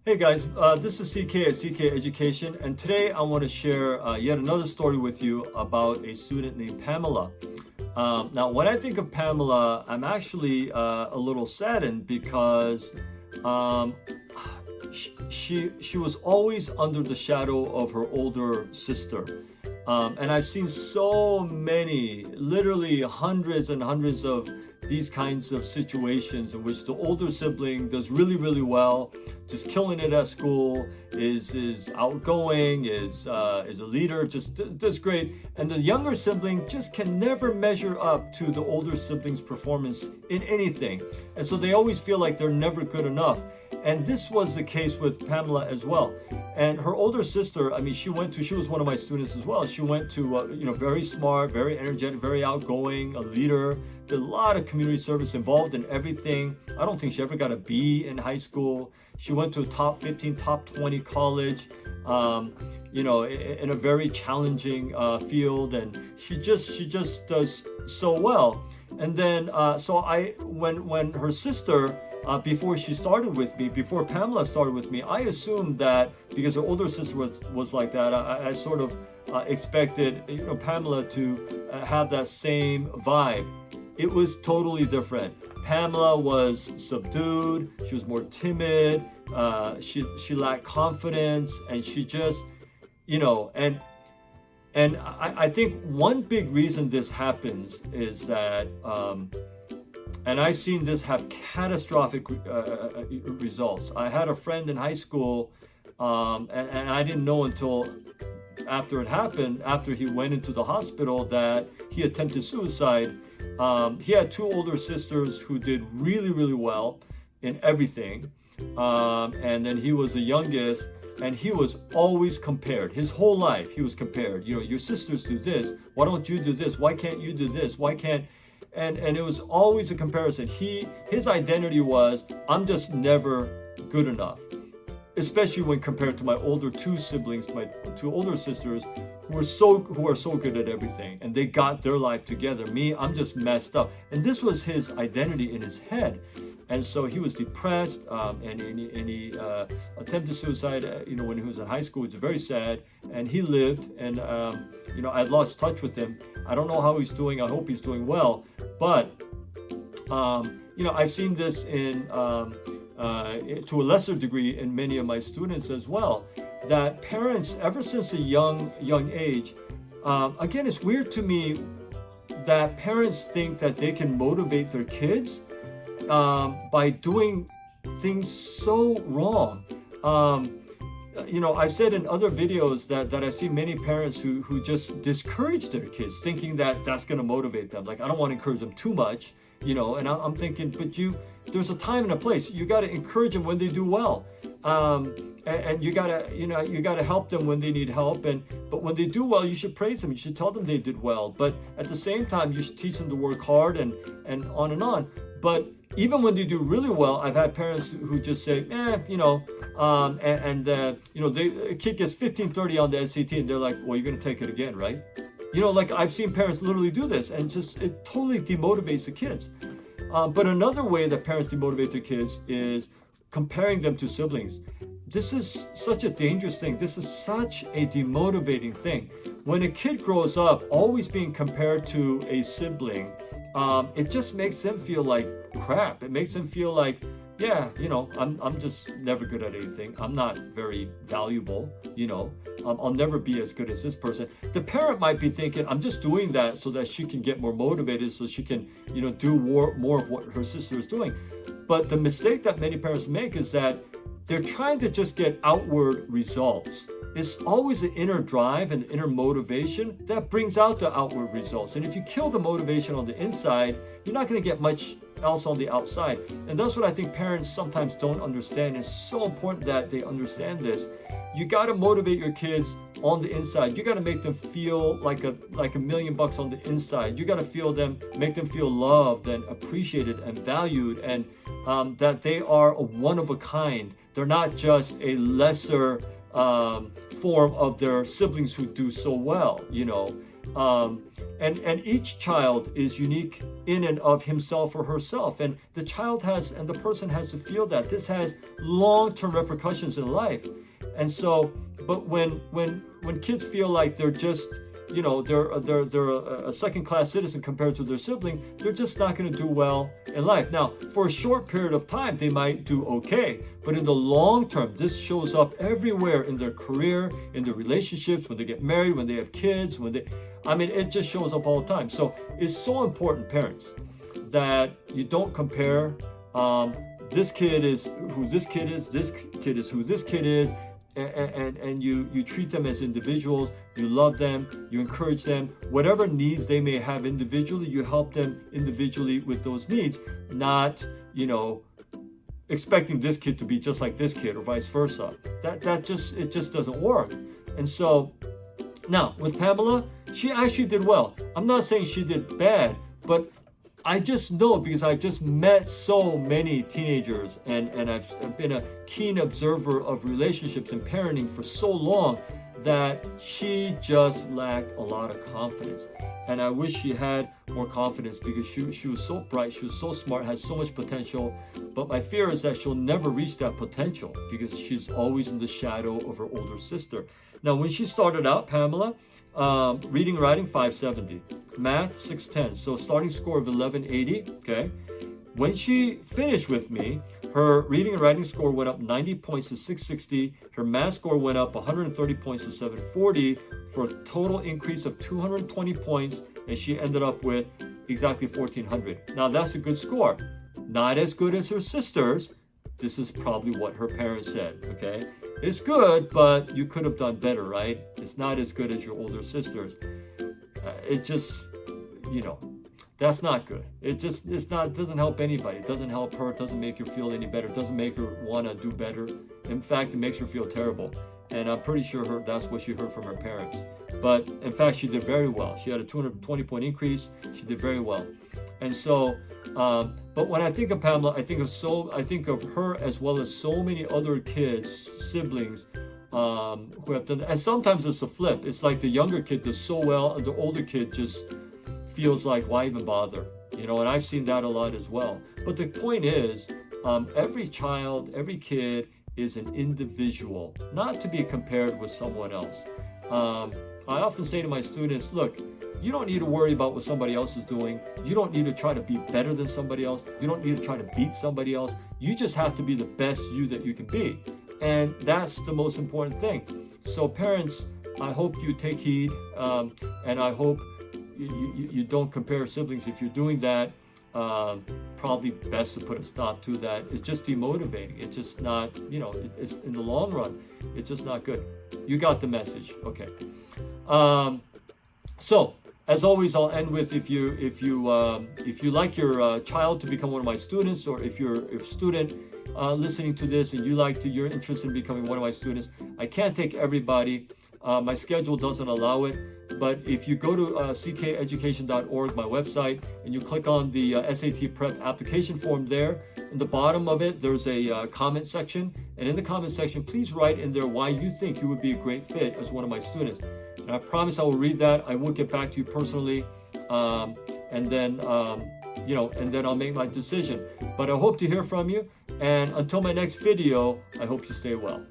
Hey guys, this is CK at CK Education, and today I want to share yet another story with you about a student named Pamela. Now, when I think of Pamela, I'm actually a little saddened because um, she was always under the shadow of her older sister. And I've seen so many, literally hundreds and hundreds of these kinds of situations in which the older sibling does really, really well, just killing it at school, is outgoing, is a leader, just does great, and the younger sibling just can never measure up to the older sibling's performance in anything, and so they always feel like they're never good enough. And this was the case with Pamela as well. And her older sister, I mean, she was one of my students as well. She went to, very smart, very energetic, very outgoing, a leader, did a lot of community service, involved in everything. I don't think she ever got a B in high school. She went to a top 15, top 20 college, in a very challenging field. And she just does so well. And then, when her sister, before she started with me, before Pamela started with me, I assumed that because her older sister was like that, I sort of expected Pamela to have that same vibe. It was totally different. Pamela was subdued. She was more timid. She lacked confidence, and she just, I think one big reason this happens is that. And I've seen this have catastrophic results. I had a friend in high school, and I didn't know until after it happened, after he went into the hospital, that he attempted suicide. He had two older sisters who did really, really well in everything. And then he was the youngest, and he was always compared. His whole life, he was compared. Your sisters do this. Why don't you do this? Why can't you do this? Why can't... And it was always a comparison. His identity was, I'm just never good enough, especially when compared to my older two siblings, my two older sisters, who are so good at everything, and they got their life together. Me, I'm just messed up. And this was his identity in his head. And so he was depressed, and he attempted suicide. When he was in high school, it was very sad. And he lived, and I lost touch with him. I don't know how he's doing. I hope he's doing well. But I've seen this in to a lesser degree in many of my students as well. That parents, ever since a young age, again, it's weird to me that parents think that they can motivate their kids by doing things so wrong. I've said in other videos that I've seen many parents who just discourage their kids, thinking that that's going to motivate them. Like, I don't want to encourage them too much, and I'm thinking, but there's a time and a place. You got to encourage them when they do well. And you gotta help them when they need help. But when they do well, you should praise them. You should tell them they did well. But at the same time, you should teach them to work hard and on and on. But even when they do really well, I've had parents who just say, a kid gets 1530 on the SAT, and they're like, well, you're gonna take it again, right? Like, I've seen parents literally do this, and it totally demotivates the kids. But another way that parents demotivate their kids is comparing them to siblings. This is such a dangerous thing. This is such a demotivating thing. When a kid grows up always being compared to a sibling, it just makes them feel like crap. It makes them feel like, I'm just never good at anything. I'm not very valuable, I'll never be as good as this person. The parent might be thinking, I'm just doing that so that she can get more motivated, so she can, do more of what her sister is doing. But the mistake that many parents make is that they're trying to just get outward results. It's always the inner drive and inner motivation that brings out the outward results. And if you kill the motivation on the inside, you're not going to get much else on the outside. And that's what I think parents sometimes don't understand. It's so important that they understand this. You got to motivate your kids on the inside. You got to make them feel like $1 million on the inside. You got to make them feel loved and appreciated and valued, and that they are a one of a kind. They're not just a lesser form of their siblings who do so well, And each child is unique in and of himself or herself, and the child has, and the person has to feel that this has long-term repercussions in life. And so, but when kids feel like they're just, they're a second-class citizen compared to their siblings, they're just not going to do well in life. Now, for a short period of time, they might do okay, but in the long term, this shows up everywhere in their career, in their relationships, when they get married, when they have kids, it just shows up all the time. So it's so important, parents, that you don't compare. This kid is who this kid is who this kid is, and you treat them as individuals. You love them, you encourage them, whatever needs they may have individually, you help them individually with those needs, not expecting this kid to be just like this kid or vice versa. It just doesn't work. And so now with Pamela, she actually did well. I'm not saying she did bad, but I just know, because I've just met so many teenagers, and I've been a keen observer of relationships and parenting for so long, that she just lacked a lot of confidence. And I wish she had more confidence, because she was so bright, she was so smart, had so much potential. But my fear is that she'll never reach that potential, because she's always in the shadow of her older sister. Now, when she started out, Pamela, reading, writing 570, math 610, so starting score of 1180. Okay, when she finished with me, her reading and writing score went up 90 points to 660. Her math score went up 130 points to 740, for a total increase of 220 points, and she ended up with exactly 1400. Now that's a good score, not as good as her sisters. This is probably what her parents said. Okay, it's good, but you could have done better, right? It's not as good as your older sisters. It just, that's not good. It doesn't help anybody. It doesn't help her. It doesn't make her feel any better. It doesn't make her want to do better. In fact, it makes her feel terrible. And I'm pretty sure that's what she heard from her parents. But in fact, she did very well. She had a 220 point increase. She did very well. And so, but when I think of Pamela, I think of her as well as so many other kids, siblings, who have done, and sometimes it's a flip. It's like the younger kid does so well, and the older kid just feels like, why even bother? And I've seen that a lot as well. But the point is, every child, every kid is an individual, not to be compared with someone else. I often say to my students, look, you don't need to worry about what somebody else is doing. You don't need to try to be better than somebody else. You don't need to try to beat somebody else. You just have to be the best you that you can be. And that's the most important thing. So parents, I hope you take heed, and I hope you don't compare siblings. If you're doing that, probably best to put a stop to that. It's just demotivating. It's just not, it's in the long run, it's just not good. You got the message. Okay. So as always, I'll end with, if you like your child to become one of my students, or if you're a student listening to this and you're interested in becoming one of my students, I can't take everybody. My schedule doesn't allow it. But if you go to ckeducation.org, my website, and you click on the SAT Prep application form there, in the bottom of it, there's a comment section. And in the comment section, please write in there why you think you would be a great fit as one of my students. And I promise I will read that. I will get back to you personally. And then I'll make my decision. But I hope to hear from you. And until my next video, I hope you stay well.